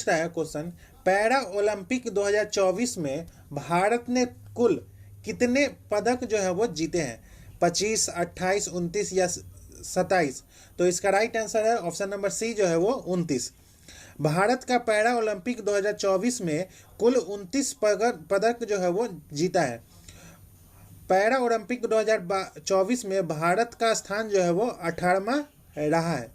है question, para Olympic 2024 में भारत ने कुल कितने पदक जो है वो जीते हैं? 25, 28, 29 या 27? तो इसका राइट आंसर है ऑप्शन नंबर सी जो है वो 29। भारत का पैरा ओलंपिक 2024 में कुल 29 पदक जो है वो जीता है। पैरा ओलंपिक 2024 में भारत का स्थान जो है वो 18वां रहा है।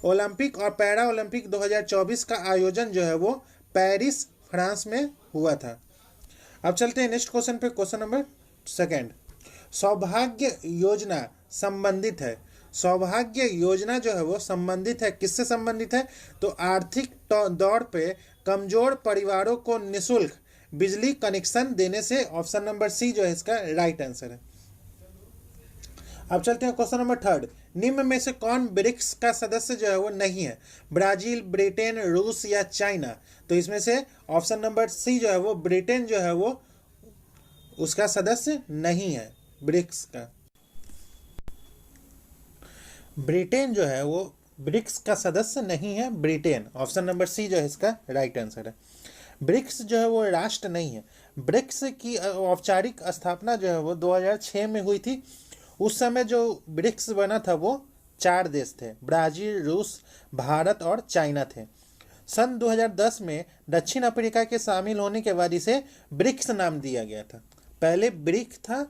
ओलंपिक और पैरा ओलंपिक 2024 का आयोजन जो है वो पेरिस, फ्रांस में हुआ था। अब चलते हैं नेक्स्ट क्वेश्चन पे, क्वेश्चन नंबर सेकंड। सौभाग्य योजना संबंधित है, सौभाग्य योजना जो है वो संबंधित है, किससे संबंधित है? तो आर्थिक दौर पे कमजोर परिवारों को निःशुल्क बिजली कनेक्शन देने से। ऑप्शन नंबर सी जो है इसका राइट आंसर है। अब चलते हैं क्वेश्चन नंबर थर्ड। निम्न में से कौन ब्रिक्स का सदस्य जो है वो नहीं है? ब्राजील, ब्रिटेन, रूस या चाइना? तो इसमें से ऑप्शन नंबर सी जो है वो ब्रिटेन जो है वो उसका सदस्य नहीं है ब्रिक्स का। ब्रिटेन जो है वो ब्रिक्स का सदस्य नहीं है, ब्रिटेन। ऑप्शन नंबर सी जो है इसका राइट आंसर है। ब्रिक्स जो है वो राष्ट्र नहीं है। ब्रिक्स की औपचारिक स्थापना जो है वो 2006 में हुई थी। उस समय जो ब्रिक्स बना था वो 4 देश थे, ब्राजील, रूस, भारत और चाइना थे। सन 2010 में दक्षिण अफ्रीका के शामिल होने के बाद इसे ब्रिक्स नाम दिया गया था। पहले ब्रिक था,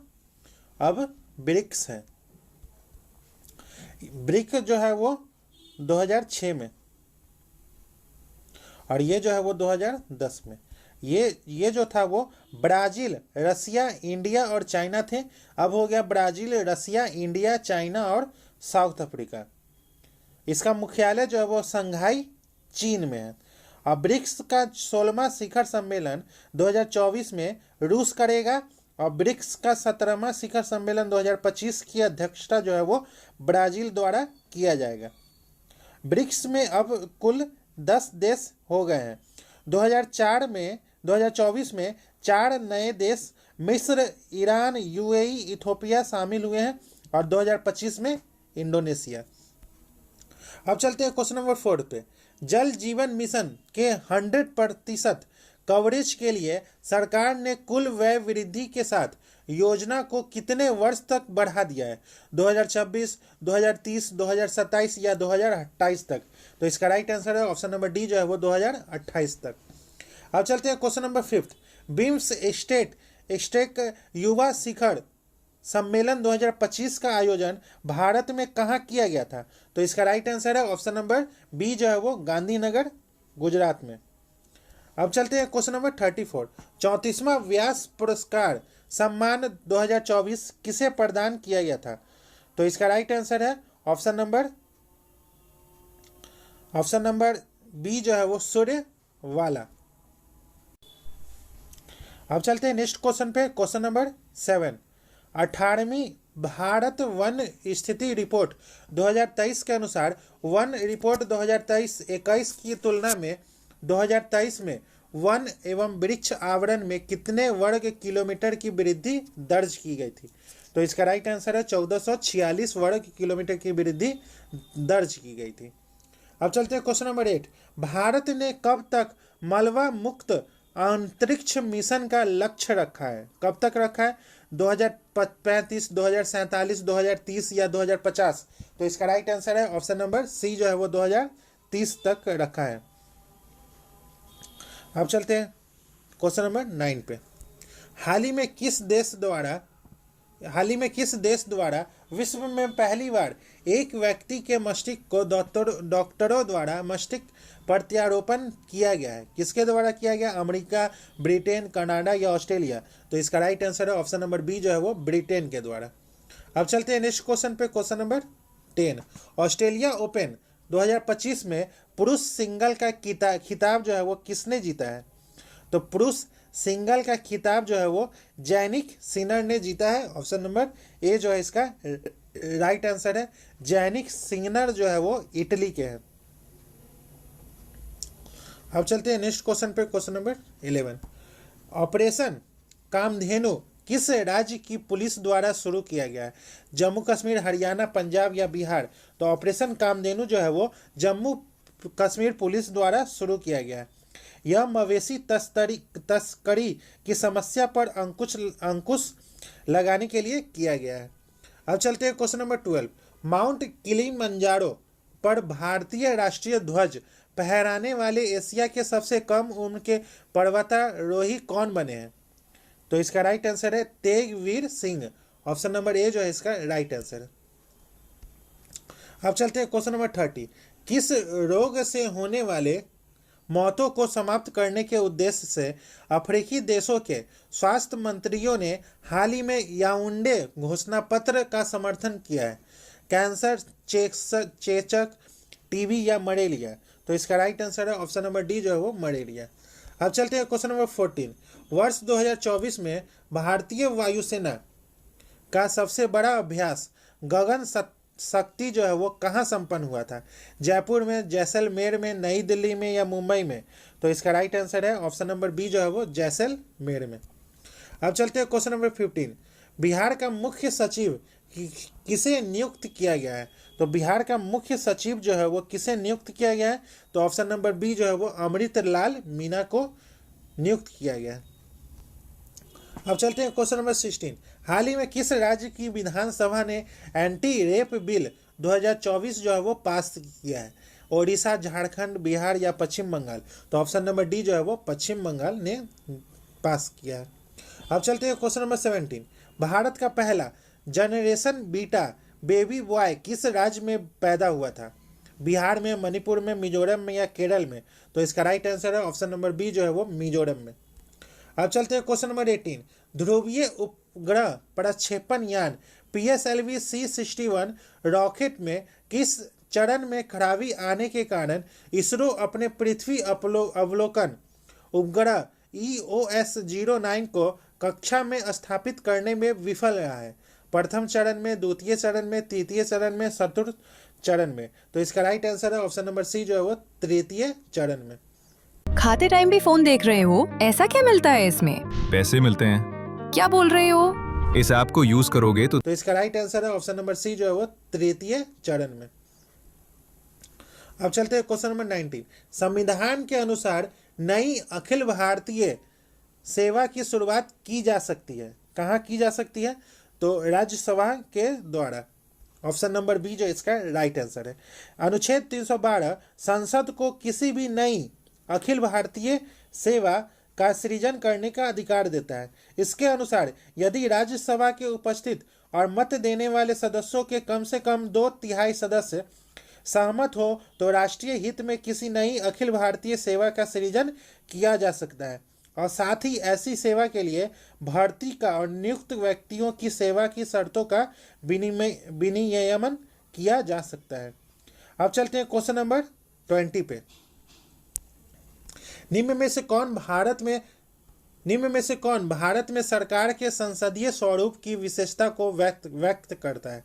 अब ब्रिक्स है। ब्रिक जो है वो 2006 में और ये जो है वो 2010 में। ये जो था वो ब्राजील, रसिया, इंडिया और चाइना थे। अब हो गया ब्राजील, रसिया, इंडिया, चाइना और साउथ अफ्रीका। इसका मुख्यालय जो है वो शंघाई, चीन में है। और ब्रिक्स का 16वां शिखर सम्मेलन 2024 में रूस करेगा और ब्रिक्स का 17वां शिखर सम्मेलन 2025 की अध्यक्षता जो है वो ब्राजील द्वारा किया जाएगा। ब्रिक्स में अब कुल 10 देश हो गए हैं। 2024 में 4 नए देश मिस्र, ईरान, यूएई, इथोपिया शामिल हुए हैं और 2025 में इंडोनेशिया। अब चलते हैं क्वेश्चन नंबर 4 पे। जल जीवन मिशन के 100% कवरेज के लिए सरकार ने कुल व्यय वृद्धि के साथ योजना को कितने वर्ष तक बढ़ा दिया है? 2026, 2030, 2027 या 2028 तक? तो इसका राइट आंसर है ऑप्शन नंबर डी जो है वो 2028 तक। अब चलते हैं क्वेश्चन नंबर 5। बिम्स स्टेक युवा शिखर सम्मेलन 2025 का आयोजन भारत में कहाँ किया गया था? तो इसका राइट आंसर है ऑप्शन नंबर बी जो है वो गांधीनगर, गुजरात में। अब चलते हैं क्वेश्चन नंबर 34। 34वां व्यास पुरस्कार सम्मान 2024 किसे प्रदान किया गया था? तो इसका राइट आंसर है ऑप्शन नंबर बी जो है वो सूर्यवाला। अब चलते हैं नेक्स्ट क्वेश्चन पे, क्वेश्चन नंबर 7। 18वीं भारत वन स्थिति रिपोर्ट 2023 के अनुसार वन रिपोर्ट 2023-21 की तुलना में 2023 में वन एवं वृक्ष आवरण में कितने वर्ग किलोमीटर की वृद्धि दर्ज की गई थी? तो इसका राइट आंसर है 1446 वर्ग किलोमीटर की वृद्धि दर्ज की गई थी। अब चलते हैं क्वेश्चन नंबर 8। भारत ने कब तक मलबा मुक्त अंतरिक्ष मिशन का लक्ष्य रखा है? कब तक रखा है? 2035, 2047, 2030 या 2050? तो इसका राइट आंसर है ऑप्शन नंबर सी जो है वो 2030 तक रखा है। अब चलते हैं क्वेश्चन नंबर 9 पे। हाल ही में किस देश द्वारा विश्व में पहली बार एक व्यक्ति के मस्तिष्क को डॉक्टरों द्वारा मस्तिष्क प्रत्यारोपण किया गया है? किसके द्वारा किया गया? अमेरिका, ब्रिटेन, कनाडा या ऑस्ट्रेलिया? तो इसका राइट आंसर है ऑप्शन नंबर बी जो है वो ब्रिटेन के द्वारा। अब चलते हैं नेक्स्ट क्वेश्चन पे, क्वेश्चन नंबर 10। ऑस्ट्रेलिया ओपन 2025 में पुरुष सिंगल का खिताब जो है वो किसने जीता है? तो पुरुष सिंगल का खिताब जो है वो जैनिक सिनर ने जीता है। ऑप्शन नंबर ए जो है इसका राइट आंसर है। जैनिक सिनर जो है वो इटली के हैं। अब चलते हैं नेक्स्ट क्वेश्चन पे, क्वेश्चन नंबर 11। ऑपरेशन कामधेनु किस राज्य की पुलिस द्वारा शुरू किया गया है? जम्मू कश्मीर, हरियाणा, पंजाब या बिहार? तो ऑपरेशन कामधेनु जो है वो जम्मू कश्मीर पुलिस द्वारा शुरू किया गया है। यह मवेशी तस्करी की समस्या पर अंकुश लगाने के लिए किया गया है। अब चलते हैं क्वेश्चन नंबर 12। माउंट किलिमंजारो पर भारतीय राष्ट्रीय ध्वज फहराने वाले एशिया के सबसे कम उम्र के पर्वतारोही कौन बने हैं? तो इसका राइट आंसर है तेगवीर सिंह। ऑप्शन नंबर ए जो है इसका राइट आंसर है। अब चलते हैं क्वेश्चन नंबर 30। किस रोग से होने वाले मौतों को समाप्त करने के उद्देश्य से अफ्रीकी देशों के स्वास्थ्य मंत्रियों ने हाल ही में याओंडे घोषणा पत्र का समर्थन किया है? कैंसर, चेचक, टीबी या मलेरिया? तो इसका राइट आंसर है ऑप्शन नंबर डी जो है वो मलेरिया। अब चलते हैं क्वेश्चन नंबर 14। वर्ष 2024 में भारतीय वायुसेना का सबसे बड़ा अभ्यास गगन शक्ति जो है वो कहाँ संपन्न हुआ था? जयपुर में, जैसलमेर में, नई दिल्ली में या मुंबई में? तो इसका राइट आंसर है ऑप्शन नंबर बी जो है वो जैसलमेर में। अब चलते हैं क्वेश्चन नंबर 15। बिहार का मुख्य सचिव किसे नियुक्त किया गया है? तो बिहार का मुख्य सचिव जो है वो किसे नियुक्त किया गया है? तो ऑप्शन नंबर बी जो है वो अमृतलाल मीना को नियुक्त किया गया है। अब चलते हैं क्वेश्चन नंबर 16। हाल ही में किस राज्य की विधानसभा ने एंटी रेप बिल 2024 जो है वो पास किया है? ओडिशा, झारखंड, बिहार या पश्चिम बंगाल? तो ऑप्शन नंबर डी जो है वो पश्चिम बंगाल ने पास किया है। अब चलते हैं क्वेश्चन नंबर 17। भारत का पहला जनरेशन बीटा बेबी बॉय किस राज्य में पैदा हुआ था? बिहार में, मणिपुर में, मिजोरम में या केरल में? तो इसका राइट आंसर है ऑप्शन नंबर बी जो है वो मिजोरम में। अब चलते हैं क्वेश्चन नंबर 18। ध्रुवीय उपग्रह प्रक्षेपण यान PSLV C61 रॉकेट में किस चरण में खराबी आने के कारण इसरो अपने पृथ्वी अवलोकन उपग्रह EOS-09 को कक्षा में स्थापित करने में विफल रहा है? प्रथम चरण में, द्वितीय चरण में, तृतीय चरण में, चतुर्थ चरण में? तो इसका राइट आंसर है ऑप्शन नंबर सी जो है वो तृतीय चरण में। खाते टाइम भी फोन देख रहे हो? ऐसा क्या मिलता है इसमें? पैसे मिलते हैं। क्या बोल रहे हो? इस ऐप को यूज करोगे तो इसका राइट आंसर है ऑप्शन नंबर सी जो है वो तृतीय चरण में। अब चलते हैं क्वेश्चन नंबर 19। संविधान के अनुसार नई अखिल भारतीय सेवा की शुरुआत की जा सकती है? कहाँ की जा सकती है? तो राज्यसभा के द्वारा। ऑप्शन नंबर बी जो इसका राइट आंसर है। अनुच्छेद 312 संसद को किसी भी नई अखिल भारतीय सेवा का सृजन करने का अधिकार देता है। इसके अनुसार यदि राज्यसभा के उपस्थित और मत देने वाले सदस्यों के कम से कम 2/3 सदस्य सहमत हो तो राष्ट्रीय हित में किसी नई अखिल भारतीय सेवा का सृजन किया जा सकता है और साथ ही ऐसी सेवा के लिए भर्ती का और नियुक्त व्यक्तियों की सेवा की शर्तों का विनियमन किया जा सकता है। अब चलते हैं क्वेश्चन नंबर 20 पे। निम्न में से कौन भारत में सरकार के संसदीय स्वरूप की विशेषता को व्यक्त करता है?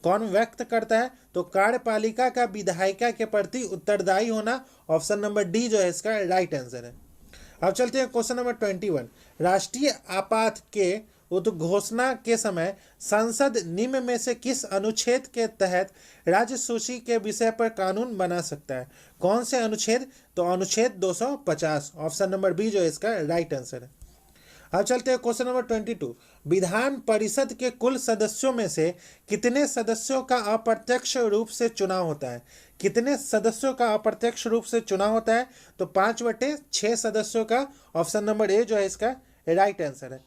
कौन व्यक्त करता है? तो कार्यपालिका का विधायिका के प्रति उत्तरदायी होना। ऑप्शन नंबर डी जो है इसका राइट आंसर है। अब चलते हैं क्वेश्चन नंबर 21। राष्ट्रीय आपात के उद्घोषणा के समय संसद निम्न में से किस अनुच्छेद के तहत राज्य सूची के विषय पर कानून बना सकता है? कौन से अनुच्छेद? तो अनुच्छेद 250। ऑप्शन नंबर बी जो है इसका राइट आंसर है। अब चलते हैं क्वेश्चन नंबर 22। विधान परिषद के कुल सदस्यों में से कितने सदस्यों का अप्रत्यक्ष रूप से चुनाव होता है? कितने सदस्यों का अप्रत्यक्ष रूप से चुनाव होता है? तो 5/6 सदस्यों का। ऑप्शन नंबर ए जो है इसका राइट आंसर है।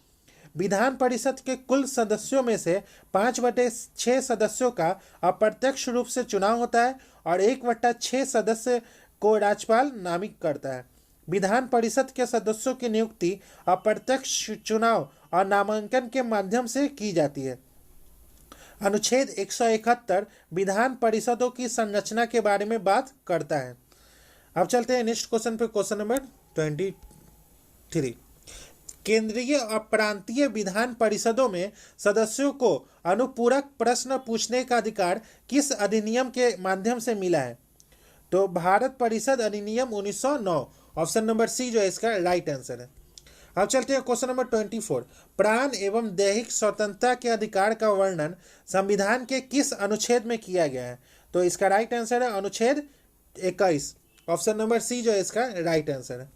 विधान परिषद के कुल सदस्यों में से 5/6 सदस्यों का अप्रत्यक्ष रूप से चुनाव होता है और 1/6 सदस्य को राज्यपाल नामित करता है। विधान परिषद के सदस्यों की नियुक्ति अप्रत्यक्ष चुनाव और नामांकन के माध्यम से की जाती है। अनुच्छेद 171 विधान परिषदों की संरचना के बारे में बात करता है। अब चलते हैं नेक्स्ट क्वेश्चन पे, क्वेश्चन नंबर 23। केंद्रीय और प्रांतीय विधान परिषदों में सदस्यों को अनुपूरक प्रश्न पूछने का अधिकार किस अधिनियम के माध्यम से मिला है? तो भारत परिषद अधिनियम 1909। ऑप्शन नंबर सी जो है इसका राइट आंसर है। अब चलते हैं क्वेश्चन नंबर 24। प्राण एवं दैहिक स्वतंत्रता के अधिकार का वर्णन संविधान के किस अनुच्छेद में किया गया है? तो इसका राइट आंसर है अनुच्छेद 21। ऑप्शन नंबर सी जो है इसका राइट आंसर है।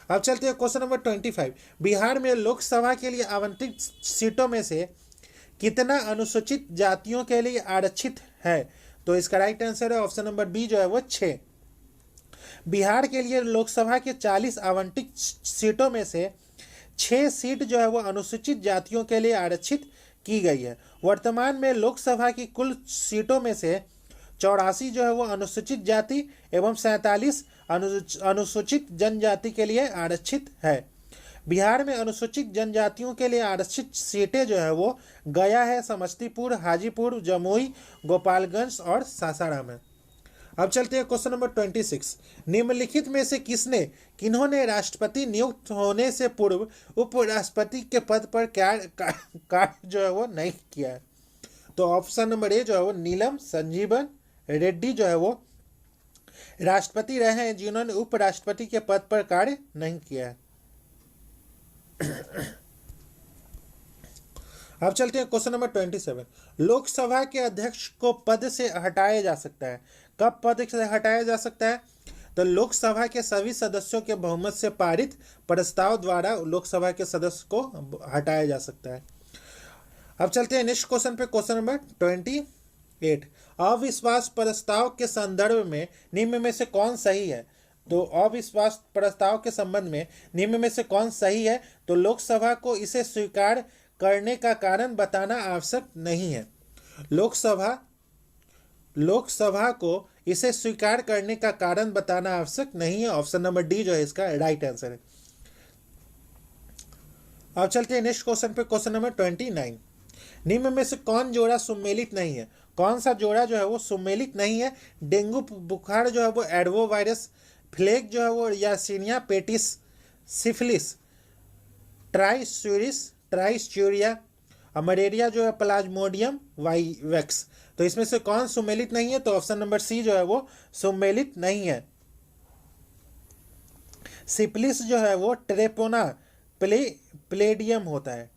अब चलते हैं क्वेश्चन नंबर 25। बिहार में लोकसभा के लिए आवंटित सीटों में से कितना अनुसूचित जातियों के लिए आरक्षित है? तो इसका राइट आंसर है ऑप्शन नंबर बी जो है वो 6। बिहार के लिए लोकसभा के 40 आवंटित सीटों में से 6 सीट जो है वो अनुसूचित जातियों के लिए आरक्षित की गई है। वर्तमान में लोकसभा की कुल सीटों में से 84 जो है वो अनुसूचित जाति एवं 47 अनुसूचित जनजाति के लिए आरक्षित है। बिहार में अनुसूचित जनजातियों के लिए आरक्षित सीटें जो है वो गया है, समस्तीपुर, हाजीपुर, जमुई, गोपालगंज और सासाराम है। अब चलते हैं क्वेश्चन नंबर 26। निम्नलिखित में से किन्होंने राष्ट्रपति नियुक्त होने से पूर्व उपराष्ट्रपति के पद पर कार्य जो है वो नहीं किया है? तो ऑप्शन नंबर ए जो है वो नीलम संजीवन रेड्डी जो है वो राष्ट्रपति रहे हैं जिन्होंने उपराष्ट्रपति के पद पर कार्य नहीं किया है। अब चलते हैं क्वेश्चन नंबर 27। लोकसभा के अध्यक्ष को पद से हटाया जा सकता है। कब पद से हटाया जा सकता है? तो लोकसभा के सभी सदस्यों के बहुमत से पारित प्रस्ताव द्वारा लोकसभा के सदस्य को हटाया जा सकता है। अब चलते हैं नेक्स्ट क्वेश्चन पे, क्वेश्चन नंबर 28। अविश्वास प्रस्ताव के संदर्भ में निम्न में से कौन सही है? तो अविश्वास प्रस्ताव के संबंध में निम्न में से कौन सही है? तो लोकसभा को इसे स्वीकार करने का कारण बताना आवश्यक नहीं है। लोकसभा को इसे स्वीकार करने का कारण बताना आवश्यक नहीं है। ऑप्शन नंबर डी जो है इसका राइट आंसर है। अब चलते हैं नेक्स्ट क्वेश्चन पे, क्वेश्चन नंबर 29। निम्न में से कौन जोड़ा सुमेलित नहीं है? कौन सा जोड़ा जो है वो सुमेलित नहीं है? डेंगू बुखार जो है वो एडवो वायरस, फ्लेग जो है वो यार्सिनिया पेटिस, सिफिलिस ट्राइस्यूरिया, मलेरिया जो है प्लाज्मोडियम वाइवेक्स। तो इसमें से कौन सुमेलित नहीं है? तो ऑप्शन नंबर सी जो है वो सुमेलित नहीं है। सिफिलिस जो है वो ट्रेपोना प्लेडियम होता है।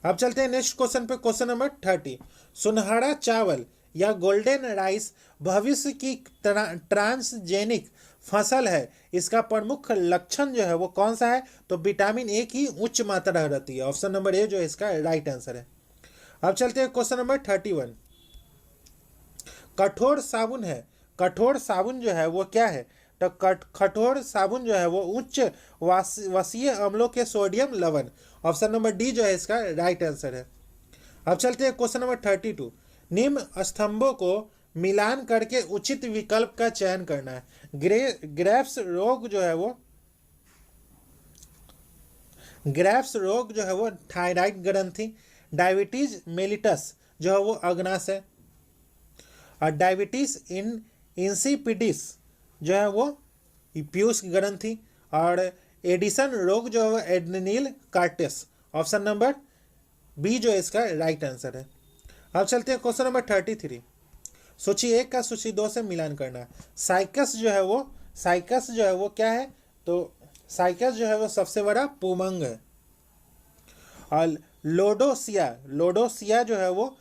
अब चलते हैं नेक्स्ट क्वेश्चन पे, क्वेश्चन नंबर 30। सुनहरा चावल या गोल्डन राइस भविष्य की ट्रांसजेनिक फसल है। इसका प्रमुख लक्षण जो है वो कौन सा है? तो विटामिन ए की उच्च मात्रा रहती है। ऑप्शन नंबर ए जो है इसका राइट आंसर है। अब चलते हैं क्वेश्चन नंबर 31। कठोर साबुन है। कठोर साबुन जो है वो क्या है? तो कठोर साबुन जो है वो उच्च वसीय अम्लों के सोडियम लवण। ऑप्शन नंबर डी जो है इसका राइट आंसर है। अब चलते हैं क्वेश्चन नंबर 32। निम्न स्तंभों को मिलान करके उचित विकल्प का चयन करना है। ग्रेव्स रोग जो है वो थायराइड ग्रंथि, डायबिटीज मेलिटस जो है वो अग्नाशय, और डायबिटीज इंसिपिडिस जो है वो पीयूष ग्रंथि, और एडिसन रोग जो है वो एड्रेनल कार्टेस। ऑप्शन नंबर बी जो है इसका राइट आंसर है। अब चलते हैं क्वेश्चन नंबर 33। सूची 1 का सूची 2 से मिलान करना है। साइकस जो है वो क्या है? तो साइकस जो है वो सबसे बड़ा पूमंग है। और लोडोसिया जो है वो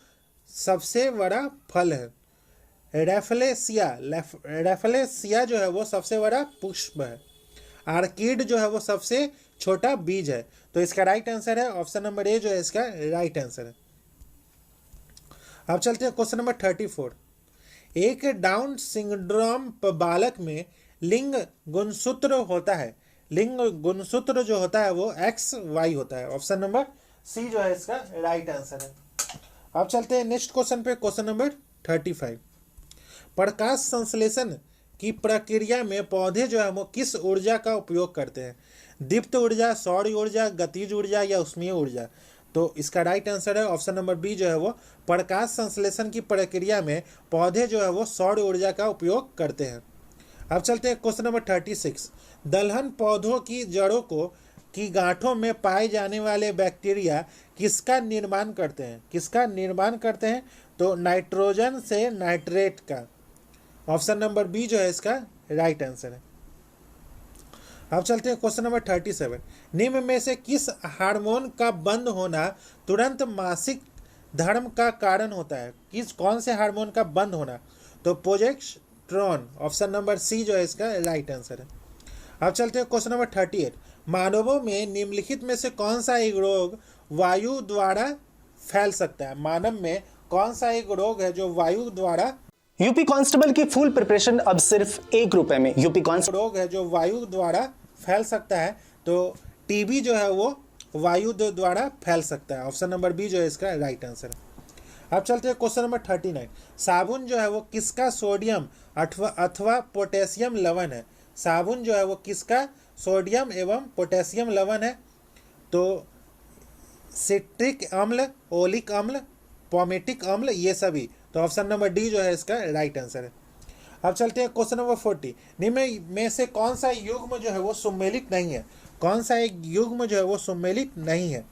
सबसे बड़ा फल है। रेफलेसिया जो है वो सबसे बड़ा पुष्प है। आर्किड जो है वो सबसे छोटा बीज है। तो इसका राइट आंसर है ऑप्शन नंबर ए जो है इसका राइट आंसर है। अब चलते हैं क्वेश्चन नंबर 34। एक डाउन सिंड्रोम बालक में लिंग गुणसूत्र होता है। लिंग गुणसूत्र जो होता है वो XY होता है। ऑप्शन नंबर सी जो है इसका राइट आंसर है। अब चलते हैं नेक्स्ट क्वेश्चन पे, क्वेश्चन नंबर 35। प्रकाश संश्लेषण की प्रक्रिया में पौधे जो है वो किस ऊर्जा का उपयोग करते हैं? दीप्त ऊर्जा, सौर ऊर्जा, गतिज ऊर्जा या ऊष्मीय ऊर्जा? तो इसका राइट आंसर है ऑप्शन नंबर बी जो है वो प्रकाश संश्लेषण की प्रक्रिया में पौधे जो है वो सौर ऊर्जा का उपयोग करते हैं। अब चलते हैं क्वेश्चन नंबर 36। दलहन पौधों की जड़ों की गांठों में पाए जाने वाले बैक्टीरिया किसका निर्माण करते हैं? तो नाइट्रोजन से नाइट्रेट का। ऑप्शन नंबर बी जो है इसका राइट आंसर है। अब चलते हैं क्वेश्चन नंबर 37। निम्न में से किस हार्मोन का बंद होना तुरंत मासिक धर्म का कारण होता है? कौन से हार्मोन का बंद होना? तो कोलेस्ट्रॉन। ऑप्शन नंबर सी जो है इसका राइट आंसर है। अब चलते हैं क्वेश्चन नंबर 38। मानवों में निम्नलिखित में से कौन सा एक रोग वायु द्वारा फैल सकता है? मानव में कौन सा एक रोग है जो वायु द्वारा यूपी कांस्टेबल की फुल प्रिपरेशन अब सिर्फ ₹1 में। यूपी कांस्टेबल रोग है जो वायु द्वारा फैल सकता है? तो टीबी जो है वो वायु द्वारा फैल सकता है। ऑप्शन नंबर बी जो है इसका राइट आंसर है। अब चलते हैं क्वेश्चन नंबर 39। साबुन जो है वो किसका सोडियम अथवा पोटेशियम लवण है? साबुन जो है वो किसका सोडियम एवं पोटेशियम लवण है? तो सिट्रिक अम्ल, ओलिक अम्ल, पोमेटिक अम्ल, ये सभी। तो ऑप्शन नंबर डी जो है इसका राइट आंसर है। अब चलते हैं क्वेश्चन नंबर 40। निम्न में से कौन सा युग्म जो है वो सम्मिलित नहीं है? कौन सा एक युग्म जो है वो सम्मिलित नहीं है?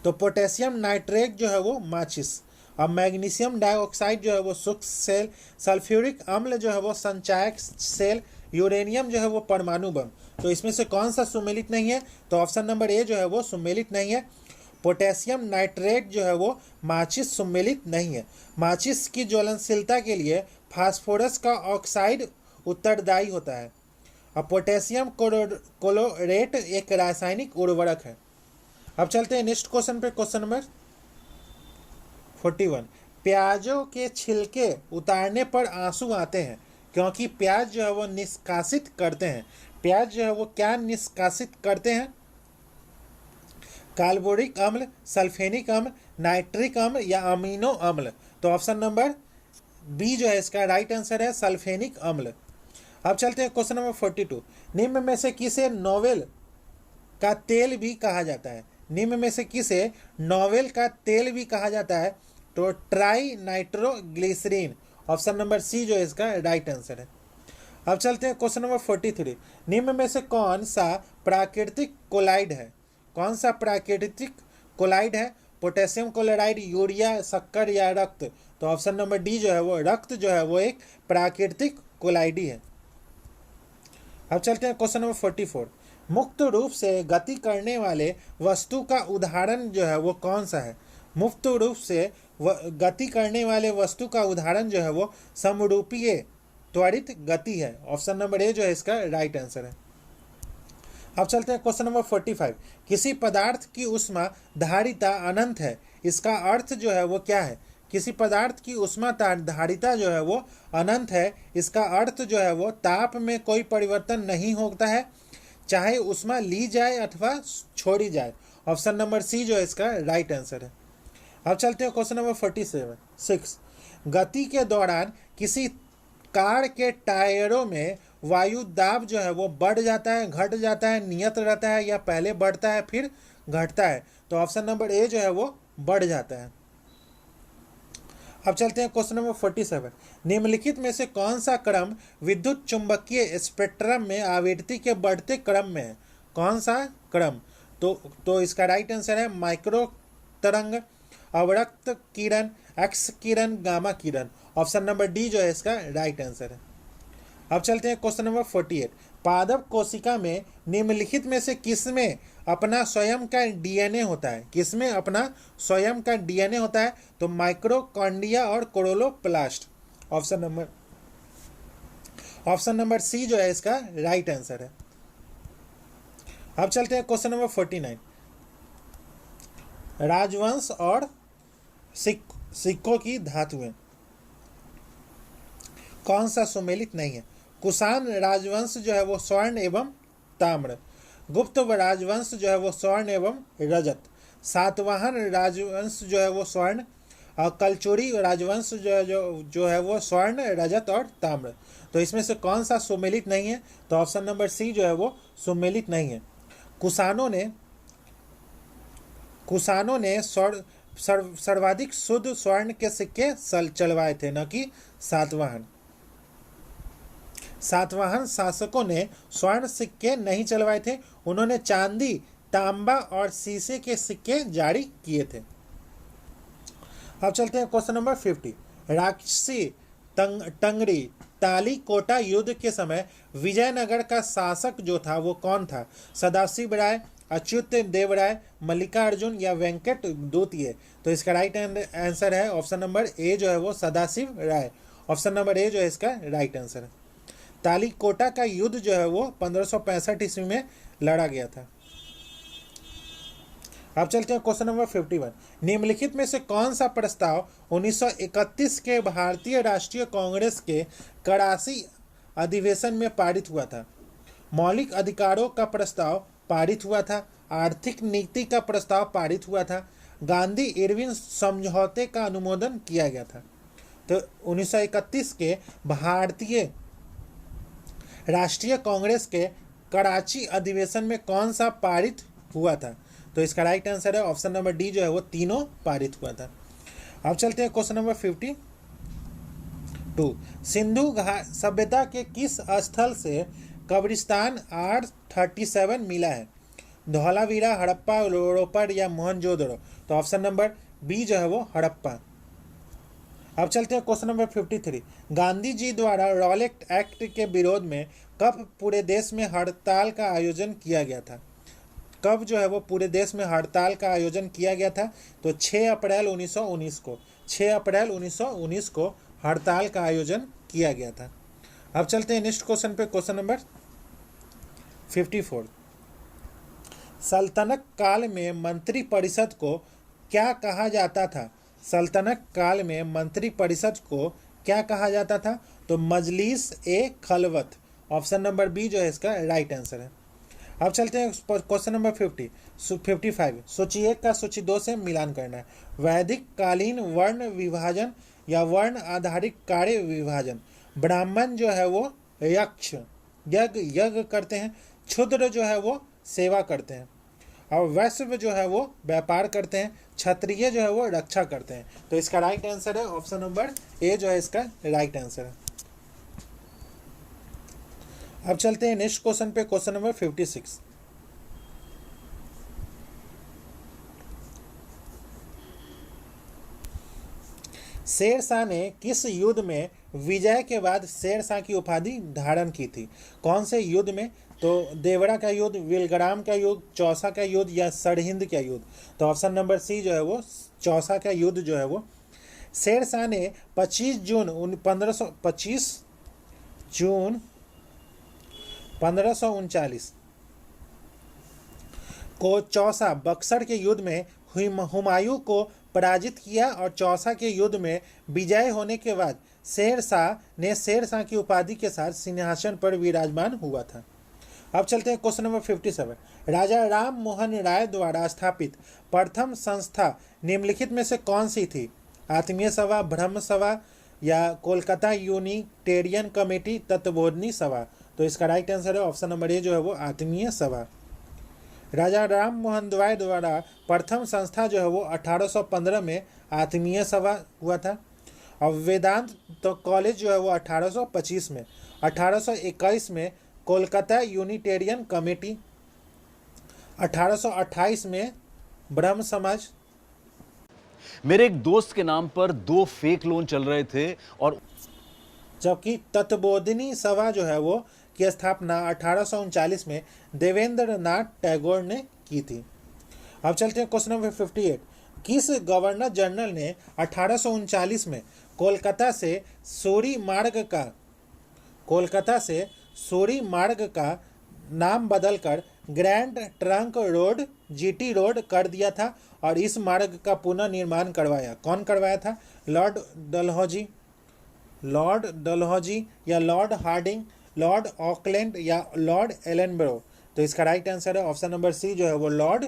तो पोटेशियम नाइट्रेट जो है वो माचिस, अब मैग्नीशियम डाइऑक्साइड जो है वो शुष्क सेल, सल्फ्यूरिक अम्ल जो है वो संचायक सेल, यूरेनियम जो है वो परमाणु बम। तो इसमें से कौन सा सम्मिलित नहीं है? तो ऑप्शन नंबर ए जो है वो सम्मिलित नहीं है। पोटेशियम नाइट्रेट जो है वो माचिस सम्मिलित नहीं है। माचिस की ज्वलनशीलता के लिए फास्फोरस का ऑक्साइड उत्तरदायी होता है। अब पोटेशियम क्लोरेट एक रासायनिक उर्वरक है। अब चलते हैं नेक्स्ट क्वेश्चन पे, क्वेश्चन नंबर 41। प्याजों के छिलके उतारने पर आंसू आते हैं क्योंकि प्याज जो है वो निष्कासित करते हैं। प्याज जो है वो क्या निष्कासित करते हैं? कार्बोरिक अम्ल, सल्फेनिक अम्ल, नाइट्रिक अम्ल या अमीनो अम्ल। तो ऑप्शन नंबर बी जो है इसका राइट आंसर है, सल्फेनिक अम्ल। अब चलते हैं क्वेश्चन नंबर 42। निम्न में से किसे नोवेल का तेल भी कहा जाता है? निम्न में से किसे नोवेल का तेल भी कहा जाता है? तो trinitroglycerin. Option number C जो है इसका राइट आंसर है। अब चलते हैं क्वेश्चन नंबर 43। निम्न में से कौन सा प्राकृतिक कोलाइड है? कौन सा प्राकृतिक कोलाइड है? पोटेशियम क्लोराइड, यूरिया, शक्कर या रक्त? तो ऑप्शन नंबर डी जो है वो रक्त जो है वो एक प्राकृतिक कोलाइड ही है। अब चलते हैं क्वेश्चन नंबर 44। मुक्त रूप से गति करने वाले वस्तु का उदाहरण जो है वो कौन सा है? मुक्त रूप से गति करने वाले वस्तु का उदाहरण जो है वो समरूपीय त्वरित गति है। ऑप्शन नंबर ए जो है इसका राइट आंसर है। अब चलते हैं क्वेश्चन नंबर 45। किसी पदार्थ की ऊष्मा धारिता अनंत है, इसका अर्थ जो है वो क्या है? किसी पदार्थ की ऊष्मा धारिता जो है वो अनंत है, इसका अर्थ जो है वो ताप में कोई परिवर्तन नहीं होता है, चाहे ऊष्मा ली जाए अथवा छोड़ी जाए। ऑप्शन नंबर सी जो है इसका राइट आंसर है। अब चलते हैं क्वेश्चन नंबर 46। गति के दौरान किसी कार के टायरों में वायु दाब जो है वो बढ़ जाता है, घट जाता है, नियत रहता है या पहले बढ़ता है फिर घटता है? तो ऑप्शन नंबर ए जो है वो बढ़ जाता है। अब चलते हैं क्वेश्चन नंबर 47। निम्नलिखित में से कौन सा क्रम विद्युत चुंबकीय स्पेक्ट्रम में आवृत्ति के बढ़ते क्रम में है? कौन सा क्रम? तो इसका राइट आंसर है माइक्रो तरंग, अवरक्त किरण, एक्स किरण, गामा किरण। ऑप्शन नंबर डी जो है इसका राइट आंसर है। अब चलते हैं क्वेश्चन नंबर 48। पादप कोशिका में निम्नलिखित में से किसमें अपना स्वयं का डीएनए होता है? किसमें अपना स्वयं का डीएनए होता है? तो माइक्रोकॉन्ड्रिया और क्लोरोप्लास्ट। ऑप्शन नंबर सी जो है इसका राइट आंसर है। अब चलते हैं क्वेश्चन नंबर 49। राजवंश और सिक्कों की धातुएं कौन सा सम्मिलित नहीं है? कुषाण राजवंश जो है वो स्वर्ण एवं ताम्र, गुप्त राजवंश जो है वो स्वर्ण एवं रजत, सातवाहन राजवंश जो है वो स्वर्ण, और कलचुरी राजवंश जो है वो स्वर्ण, रजत और ताम्र। तो इसमें से कौन सा सम्मिलित नहीं है? तो ऑप्शन नंबर सी जो है वो सम्मिलित नहीं है। कुषाणों ने सर्वाधिक शुद्ध स्वर्ण के सिक्के चलवाए थे, न कि सातवाहन। सातवाहन शासकों ने स्वर्ण सिक्के नहीं चलवाए थे, उन्होंने चांदी, तांबा और शीशे के सिक्के जारी किए थे। अब चलते हैं क्वेश्चन नंबर 50। राक्षसी टंगड़ी ताली कोटा युद्ध के समय विजयनगर का शासक जो था वो कौन था? सदाशिव राय, अच्युत देव राय, मल्लिकार्जुन या वेंकट द्वितीय? तो इसका राइट आंसर है ऑप्शन नंबर ए जो है वो सदाशिव राय। ऑप्शन नंबर ए जो है इसका राइट आंसर है। तालीकोटा का युद्ध जो है वो 1565 ईस्वी में लड़ा गया था। अब चलते हैं क्वेश्चन नंबर 51। निम्नलिखित में से कौन सा प्रस्ताव 1931 के भारतीय राष्ट्रीय कांग्रेस के कराची अधिवेशन में पारित हुआ था? मौलिक अधिकारों का प्रस्ताव पारित हुआ था, आर्थिक नीति का प्रस्ताव पारित हुआ था, गांधी इरविन समझौते का अनुमोदन किया गया था। तो 1931 के भारतीय राष्ट्रीय कांग्रेस के कराची अधिवेशन में कौन सा पारित हुआ था? तो इसका राइट आंसर है ऑप्शन नंबर डी जो है वो तीनों पारित हुआ था। अब चलते हैं क्वेश्चन नंबर 52। सिंधु सभ्यता के किस स्थल से कब्रिस्तान R37 मिला है? धौलावीरा, हड़प्पा, रोपड़ या मोहनजोदड़ो? तो ऑप्शन नंबर बी जो है वो हड़प्पा। अब चलते हैं क्वेश्चन नंबर 53। गांधी जी द्वारा रॉलेट एक्ट के विरोध में कब पूरे देश में हड़ताल का आयोजन किया गया था? कब जो है वो पूरे देश में हड़ताल का आयोजन किया गया था? तो 6 अप्रैल 1919 को, 6 अप्रैल 1919 को हड़ताल का आयोजन किया गया था। अब चलते हैं नेक्स्ट क्वेश्चन पे, क्वेश्चन नंबर 54। सल्तनत काल में मंत्री परिषद को क्या कहा जाता था? सल्तनत काल में मंत्री परिषद को क्या कहा जाता था? तो मजलिस ए खलवत। ऑप्शन नंबर बी जो है इसका राइट आंसर है। अब चलते हैं क्वेश्चन नंबर 55। सूची 1 का सूची 2 से मिलान करना है। वैदिक कालीन वर्ण विभाजन या वर्ण आधारित कार्य विभाजन। ब्राह्मण जो है वो यक्ष यज्ञ करते हैं, क्षुद्र जो है वो सेवा करते हैं, और वैश्य जो है वो व्यापार करते हैं, क्षत्रिय जो है वो रक्षा करते हैं। तो इसका राइट आंसर है ऑप्शन नंबर ए जो है इसका राइट आंसर है। अब चलते हैं नेक्स्ट क्वेश्चन पे, क्वेश्चन नंबर 56। शेरशाह ने किस युद्ध में विजय के बाद शेरशाह की उपाधि धारण की थी? कौन से युद्ध में? तो देवरा का युद्ध, विलग्राम का युद्ध, चौसा का युद्ध या सरहिंद का युद्ध? तो ऑप्शन नंबर सी जो है वो चौसा का युद्ध जो है वो। शेरशाह ने 25 जून 1539 को चौसा बक्सर के युद्ध में हुमायूं को पराजित किया, और चौसा के युद्ध में विजय होने के बाद शेरशाह ने शेरशाह की उपाधि के साथ सिंहासन पर विराजमान हुआ था। अब चलते हैं क्वेश्चन नंबर 57। राजा राम मोहन राय द्वारा स्थापित प्रथम संस्था निम्नलिखित में से कौन सी थी? आत्मीय सभा, ब्रह्म सभा या कोलकाता यूनिटेरियन कमेटी, तत्वबोधनी सभा? तो इसका राइट आंसर है ऑप्शन नंबर ए जो है वो आत्मीय सभा। राजा राम मोहन राय द्वारा प्रथम संस्था जो है वो 1815 में आत्मीय सभा हुआ था, और वेदांत तो कॉलेज जो है वो 1825 में, 1821 में कोलकाता यूनिटेरियन कमेटी, 1828 में ब्रह्म समाज। मेरे एक दोस्त के नाम पर 2 फेक लोन चल रहे थे, और जबकि तत्वबोधिनी सभा जो है वो की स्थापना 1839 में देवेंद्र नाथ टैगोर ने की थी। अब चलते हैं क्वेश्चन नंबर 58। किस गवर्नर जनरल ने 1839 में कोलकाता से सूरी मार्ग का नाम बदलकर grand trunk road GT road कर दिया था, और इस मार्ग का पुनर्निर्माण करवाया? कौन करवाया था? लॉर्ड डलहौजी या लॉर्ड हार्डिंग, लॉर्ड ऑकलैंड या लॉर्ड एलनब्रो? तो इसका राइट आंसर है ऑप्शन नंबर सी जो है वो लॉर्ड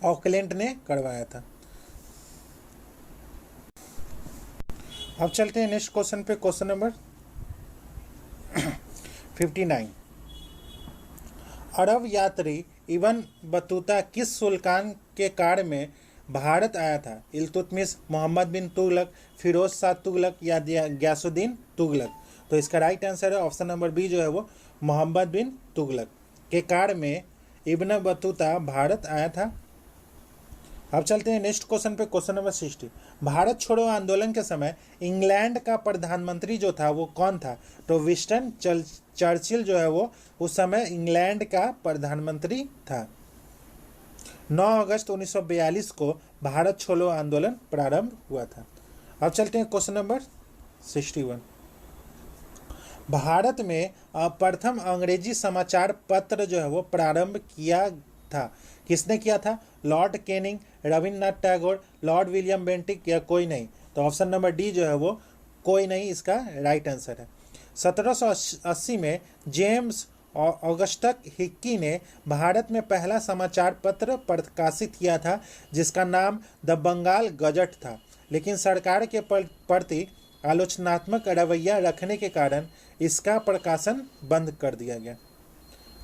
ऑकलैंड ने करवाया था। अब चलते हैं नेक्स्ट क्वेश्चन पे, क्वेश्चन नंबर 59। अरब यात्री इब्न बतूता किस सुल्तान के कार्य में भारत आया था? इल्तुतमिश, मोहम्मद बिन तुगलक, फिरोज शाह तुगलक या गयासुद्दीन तुगलक? तो इसका राइट आंसर है ऑप्शन नंबर बी जो है वो मोहम्मद बिन तुगलक के कार्य में इब्न बतूता भारत आया था। अब चलते हैं नेक्स्ट क्वेश्चन पे, क्वेश्चन नंबर 60। भारत छोड़ो आंदोलन के समय इंग्लैंड का प्रधानमंत्री जो था वो कौन था? तो विंस्टन चर्चिल जो है वो उस समय इंग्लैंड का प्रधानमंत्री था। 9 अगस्त 1942 को भारत छोड़ो आंदोलन प्रारंभ हुआ था। अब चलते हैं क्वेश्चन नंबर 61। भारत में प्रथम अंग्रेजी समाचार पत्र जो है वो प्रारंभ किया था, किसने किया था? Lord Canning, Rabindranath Tagore, Lord William Bentinck या कोई नहीं? तो ऑप्शन नंबर डी जो है वो कोई नहीं इसका राइट आंसर है। 1780 में जेम्स ऑगस्टस हिक्की ने भारत में पहला समाचार पत्र प्रकाशित किया था जिसका नाम द बंगाल गजट था, लेकिन सरकार के प्रति आलोचनात्मक रवैया रखने के कारण इसका प्रकाशन बंद कर दिया गया।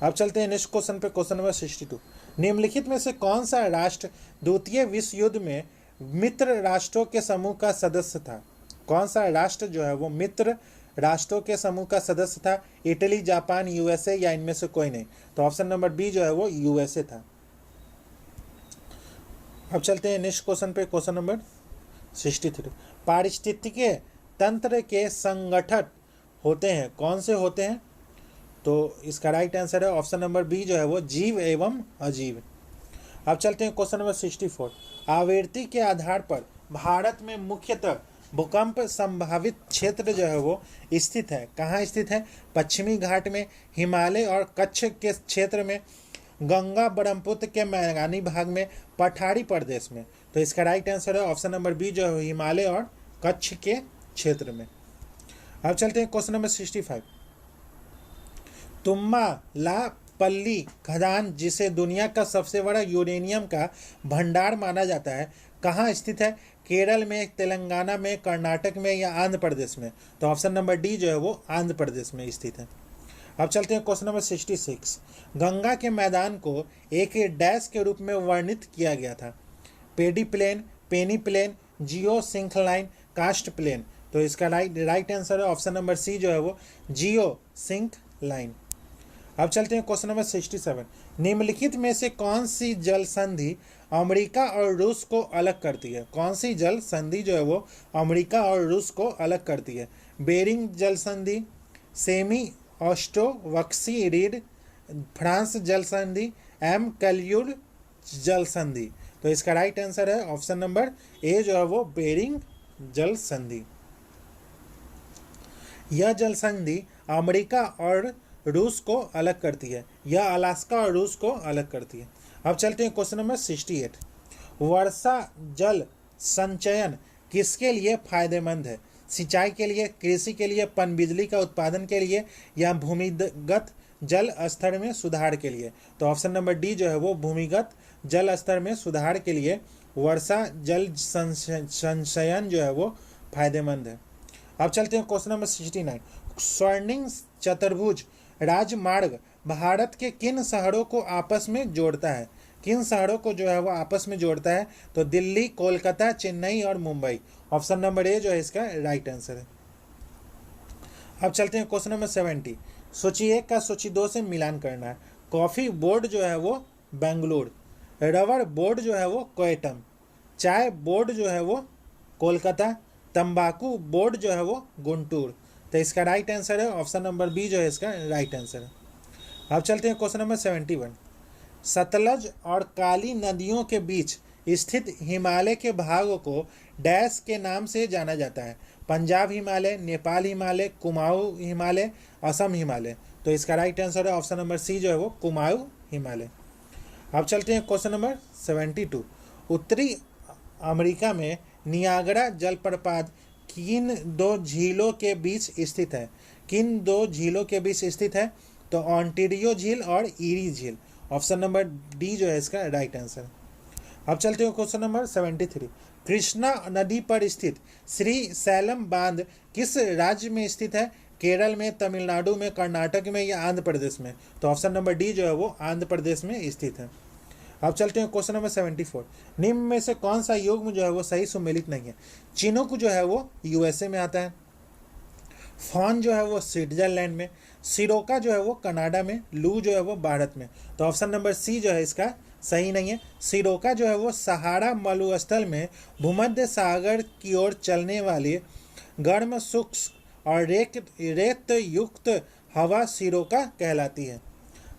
अब चलते हैं नेक्स्ट क्वेश्चन पे, क्वेश्चन नंबर 62। निम्नलिखित में से कौन सा राष्ट्र द्वितीय विश्व युद्ध में मित्र राष्ट्रों के समूह का सदस्य था? कौन सा राष्ट्र जो है वो मित्र राष्ट्रों के समूह का सदस्य था? इटली, जापान, यूएसए या इनमें से कोई नहीं? तो ऑप्शन नंबर बी जो है वो यूएसए था। अब चलते हैं नेक्स्ट क्वेश्चन पे, क्वेश्चन नंबर 63। पारिस्थितिकीय तंत्र के संगठन होते हैं, कौन से होते हैं? तो इसका राइट आंसर है ऑप्शन नंबर बी जो है वो जीव एवं अजीव। अब चलते हैं क्वेश्चन नंबर 64। आवृत्ति के आधार पर भारत में मुख्यतः भूकंप संभावित क्षेत्र जो है वो स्थित है, कहाँ स्थित है? पश्चिमी घाट में, हिमालय और कच्छ के क्षेत्र में, गंगा ब्रह्मपुत्र के मैदानी भाग में, पठारी प्रदेश में। तो इसका राइट आंसर है ऑप्शन नंबर बी जो है हिमालय और कच्छ के क्षेत्र में। अब चलते हैं क्वेश्चन नंबर 65। तुम्बालापल्ली खदान, जिसे दुनिया का सबसे बड़ा यूरेनियम का भंडार माना जाता है, कहाँ स्थित है? केरल में, तेलंगाना में, कर्नाटक में या आंध्र प्रदेश में? तो ऑप्शन नंबर डी जो है वो आंध्र प्रदेश में स्थित है। अब चलते हैं क्वेश्चन नंबर 66। गंगा के मैदान को एक डैश के रूप में वर्णित किया गया था? पेडी प्लेन, पेनी प्लेन, जियो सिंक्लाइन, कास्ट प्लेन? तो इसका राइट आंसर है ऑप्शन नंबर सी जो है वो जियो सिंक्लाइन। अब चलते हैं क्वेश्चन नंबर 67। निम्नलिखित में से कौन सी जल संधि अमेरिका और रूस को अलग करती है? कौन सी जल संधि जो है वो अमेरिका और रूस को अलग करती है? बेरिंग जल संधि, सेमी ऑस्ट्रो-वक्सी रीड, फ्रांस जल संधि, एम कैल्यूर जल संधि? तो इसका राइट आंसर है ऑप्शन नंबर ए जो है वो बेरिंग जल संधि। यह जल संधि अमेरिका और रूस को अलग करती है, यह अलास्का और रूस को अलग करती है। अब चलते हैं क्वेश्चन नंबर 68। वर्षा जल संचयन किसके लिए फायदेमंद है? सिंचाई के लिए, कृषि के लिए, पनबिजली का उत्पादन के लिए या भूमिगत जल स्तर में सुधार के लिए? तो ऑप्शन नंबर डी जो है वो भूमिगत जल स्तर में सुधार के लिए वर्षा जल संचयन जो है वो फायदेमंद है। अब चलते हैं क्वेश्चन नंबर 69। स्वर्णिम चतुर्भुज राजमार्ग भारत के किन शहरों को आपस में जोड़ता है? किन शहरों को जो है वो आपस में जोड़ता है? तो दिल्ली, कोलकाता, चेन्नई और मुंबई। ऑप्शन नंबर ए जो है इसका राइट आंसर है। अब चलते हैं क्वेश्चन नंबर 70। सूची 1 का सूची 2 से मिलान करना है। कॉफी बोर्ड जो है वो बेंगलुरु, रबर बोर्ड जो है वो कोयटम, चाय बोर्ड जो है वो कोलकाता, तंबाकू बोर्ड जो है वो गुंटूर। तो इसका राइट आंसर है ऑप्शन नंबर बी जो है इसका राइट आंसर है। अब चलते हैं क्वेश्चन नंबर 71। सतलज और काली नदियों के बीच स्थित हिमालय के भागों को डैश के नाम से जाना जाता है? पंजाब हिमालय, नेपाल हिमालय, कुमाऊं हिमालय, असम हिमालय? तो इसका राइट आंसर है ऑप्शन नंबर सी जो है वो कुमाऊं हिमालय। अब चलते हैं क्वेश्चन नंबर 72। उत्तरी अमेरिका में नियाग्रा जलप्रपात किन दो झीलों के बीच स्थित है? किन दो झीलों के बीच स्थित है? तो ओंटारियो झील और ईरी झील। ऑप्शन नंबर डी जो है इसका राइट आंसर। अब चलते हैं क्वेश्चन नंबर 73। कृष्णा नदी पर स्थित श्री सैलम बांध किस राज्य में स्थित है? केरल में, तमिलनाडु में, कर्नाटक में या आंध्र प्रदेश में? तो ऑप्शन नंबर डी जो है वो आंध्र प्रदेश में स्थित है। अब चलते हैं क्वेश्चन नंबर 74। निम्न में से कौन सा युग्म जो है वो सही सुमेलित नहीं है? चिनूक जो है वो यूएसए में आता है, फॉन जो है वो स्विट्जरलैंड में, सिरोका जो है वो कनाडा में, लू जो है वो भारत में। तो ऑप्शन नंबर सी जो है इसका सही नहीं है। सिरोका जो है वो सहारा मरुस्थल में भूमध्य सागर की ओर चलने वाली गर्म, शुष्क और रेत युक्त हवा सिरोका कहलाती है।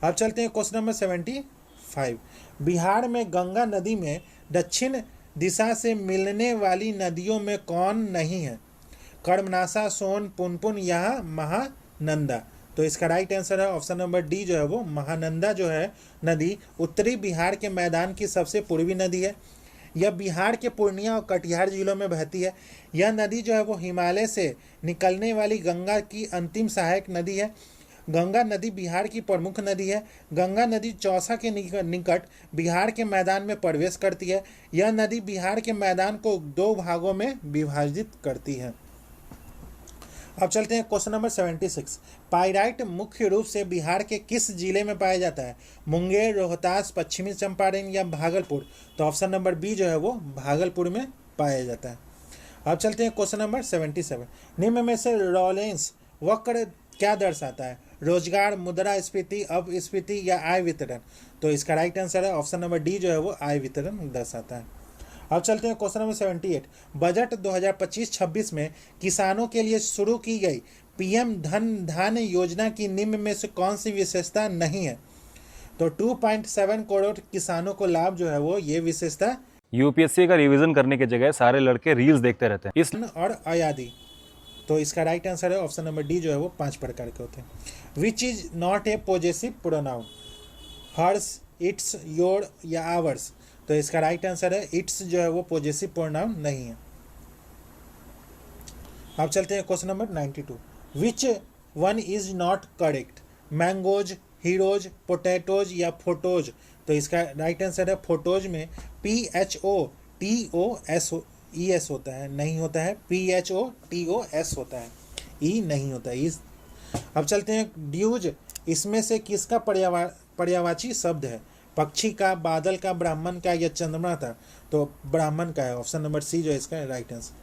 अब चलते हैं क्वेश्चन नंबर 75। बिहार में गंगा नदी में दक्षिण दिशा से मिलने वाली नदियों में कौन नहीं है? कर्मनासा, सोन, पुनपुन या महानंदा। तो इसका राइट आंसर है ऑप्शन नंबर डी जो है वो महानंदा जो है नदी उत्तरी बिहार के मैदान की सबसे पूर्वी नदी है। यह बिहार के पूर्णिया और कटिहार जिलों में बहती है। यह नदी जो है वो हिमालय से निकलने वाली गंगा की अंतिम सहायक नदी है। गंगा नदी बिहार की प्रमुख नदी है। गंगा नदी चौसा के निकट बिहार के मैदान में प्रवेश करती है। यह नदी बिहार के मैदान को 2 भागों में विभाजित करती है। अब चलते हैं क्वेश्चन नंबर 76। पाइराइट मुख्य रूप से बिहार के किस जिले में पाया जाता है? मुंगेर, रोहतास, पश्चिमी चंपारण या भागलपुर। तो ऑप्शन नंबर बी जो है वो भागलपुर में पाया जाता है। अब चलते हैं क्वेश्चन नंबर 77। निम्न में से रॉलेंस वक्र क्या दर्शाता है? रोजगार, मुद्रास्फीति, अपस्फीति या आय वितरण। तो इसका राइट आंसर है ऑप्शन नंबर डी जो है वो आय वितरण दर्शाता है। अब चलते हैं क्वेश्चन नंबर 78। बजट 2025-26 में किसानों के लिए शुरू की गई पीएम धन योजना की निम्न में से कौन सी विशेषता नहीं है? तो 2.7 करोड़ किसानों को लाभ जो है वो ये विशेषता यूपीएससी का रिवीजन करने की जगह सारे लड़के रील्स देखते रहते हैं इस और अयादी। तो इसका राइट आंसर है ऑप्शन नंबर डी जो है वो 5 प्रकार के होते हैं। Which is not a possessive pronoun? Hers, its, your या आवर्स। तो इसका राइट आंसर है इट्स जो है वो पॉजेसिव प्रोनाउन नहीं है। अब चलते हैं question number 92। Which one is not correct? Mangoes, heroes, potatoes या फोटोज। तो इसका राइट आंसर है फोटोज में PHOTOS होता है, नहीं होता है PHOTOS होता है, ई नहीं होता है। अब चलते हैं ड्यूज, इसमें से किसका पर्यायवाची शब्द है? पक्षी का, बादल का, ब्राह्मण का या चंद्रमा का। तो ब्राह्मण का है, ऑप्शन नंबर सी जो है इसका राइट आंसर।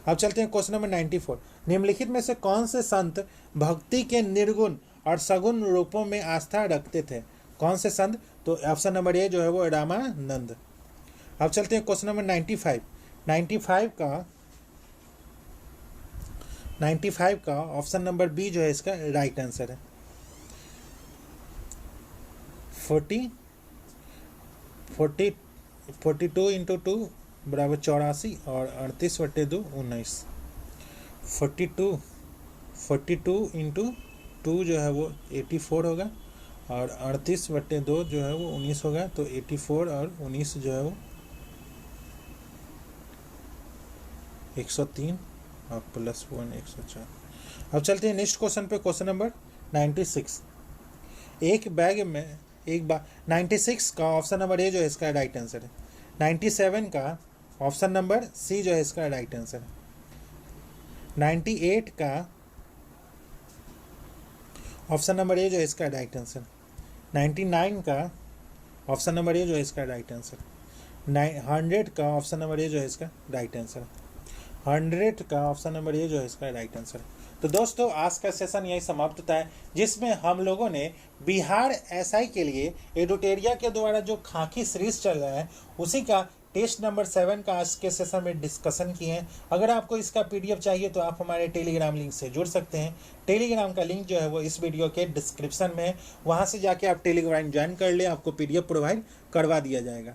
अब चलते हैं क्वेश्चन नंबर 94। निम्नलिखित में से कौन से संत भक्ति के निर्गुण और सगुण रूपों में आस्था रखते थे? कौन से संत? तो ऑप्शन नंबर ए जो है वो रामानंद। अब चलते हैं क्वेश्चन नंबर 95। 95 का ऑप्शन नंबर बी जो है इसका राइट आंसर है। 42 इंटू 2 बराबर 84 और 38/2 19। 42 इंटू 2 जो है वो 84 होगा और 38/2 जो है वो 19 होगा। तो 84 और 19 जो है वो 103 और +1 104। अब चलते हैं नेक्स्ट क्वेश्चन पे, क्वेश्चन नंबर 96। एक बाग 96 का ऑप्शन नंबर ए जो है इसका राइट आंसर है। 97 का ऑप्शन नंबर सी जो है इसका राइट आंसर है। 98 का ऑप्शन नंबर ए जो है इसका राइट आंसर। 99 का ऑप्शन नंबर ए जो है इसका राइट आंसर। 100 का ऑप्शन नंबर ए जो है इसका राइट आंसर। 100 का ऑप्शन नंबर ए जो है इसका राइट आंसर। तो दोस्तों आज का सेशन यही समाप्त होता है, जिसमें हम लोगों ने बिहार एसआई के लिए एडुटेरिया के द्वारा जो खाकी सीरीज चल रहा है उसी का टेस्ट नंबर 7 का आज के सेशन में डिस्कशन किए हैं। अगर आपको इसका पीडीएफ चाहिए तो आप हमारे टेलीग्राम लिंक से जुड़ सकते हैं। टेलीग्राम का लिंक जो है वो इस वीडियो के डिस्क्रिप्शन में है, वहाँ से जाके आप टेलीग्राम ज्वाइन कर ले, आपको पीडीएफ प्रोवाइड करवा दिया जाएगा।